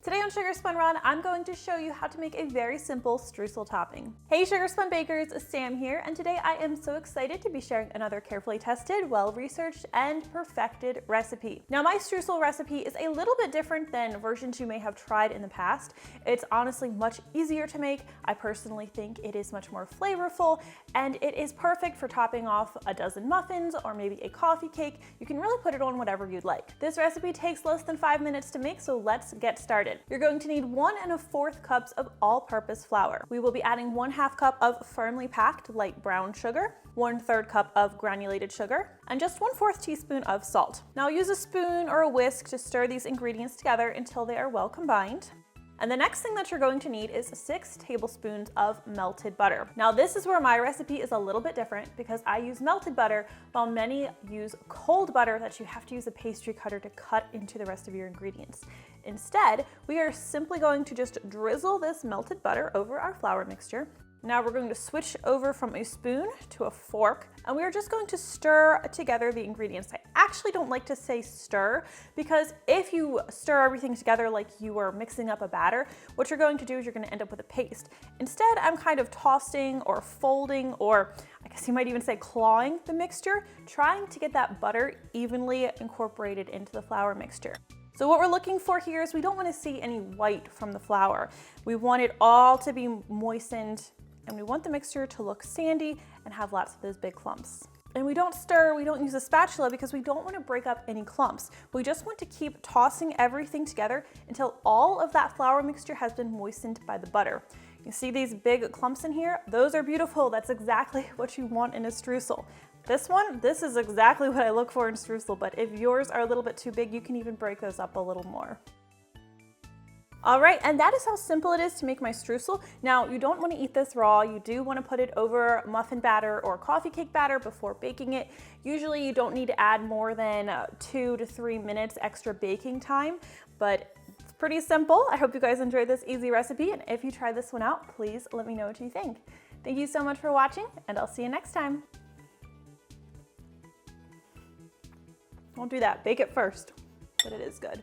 Today on Sugar Spun Run, I'm going to show you how to make a very simple streusel topping. Hey Sugar Spun Bakers, Sam here, and today I am so excited to be sharing another carefully tested, well-researched, and perfected recipe. Now my streusel recipe is a little bit different than versions you may have tried in the past. It's honestly much easier to make. I personally think it is much more flavorful, and it is perfect for topping off a dozen muffins or maybe a coffee cake. You can really put it on whatever you'd like. This recipe takes less than 5 minutes to make, so let's get started. You're going to need 1 1/4 cups of all-purpose flour. We will be adding 1/2 cup of firmly packed light brown sugar, 1/3 cup of granulated sugar, and just 1/4 teaspoon of salt. Now use a spoon or a whisk to stir these ingredients together until they are well combined. And the next thing that you're going to need is 6 tablespoons of melted butter. Now this is where my recipe is a little bit different because I use melted butter while many use cold butter that you have to use a pastry cutter to cut into the rest of your ingredients. Instead, we are simply going to just drizzle this melted butter over our flour mixture. Now we're going to switch over from a spoon to a fork, and we are just going to stir together the ingredients. I actually don't like to say stir because if you stir everything together like you are mixing up a batter, what you're going to do is you're going to end up with a paste. Instead, I'm kind of tossing or folding, or I guess you might even say clawing the mixture, trying to get that butter evenly incorporated into the flour mixture. So what we're looking for here is we don't want to see any white from the flour. We want it all to be moistened, and we want the mixture to look sandy and have lots of those big clumps. And we don't stir, we don't use a spatula because we don't want to break up any clumps. We just want to keep tossing everything together until all of that flour mixture has been moistened by the butter. You see these big clumps in here? Those are beautiful. That's exactly what you want in a streusel. This is exactly what I look for in streusel, but if yours are a little bit too big, you can even break those up a little more. All right, and that is how simple it is to make my streusel. Now, you don't want to eat this raw. You do want to put it over muffin batter or coffee cake batter before baking it. Usually you don't need to add more than 2 to 3 minutes extra baking time, but it's pretty simple. I hope you guys enjoyed this easy recipe, and if you try this one out, please let me know what you think. Thank you so much for watching, and I'll see you next time. Don't do that, bake it first, but it is good.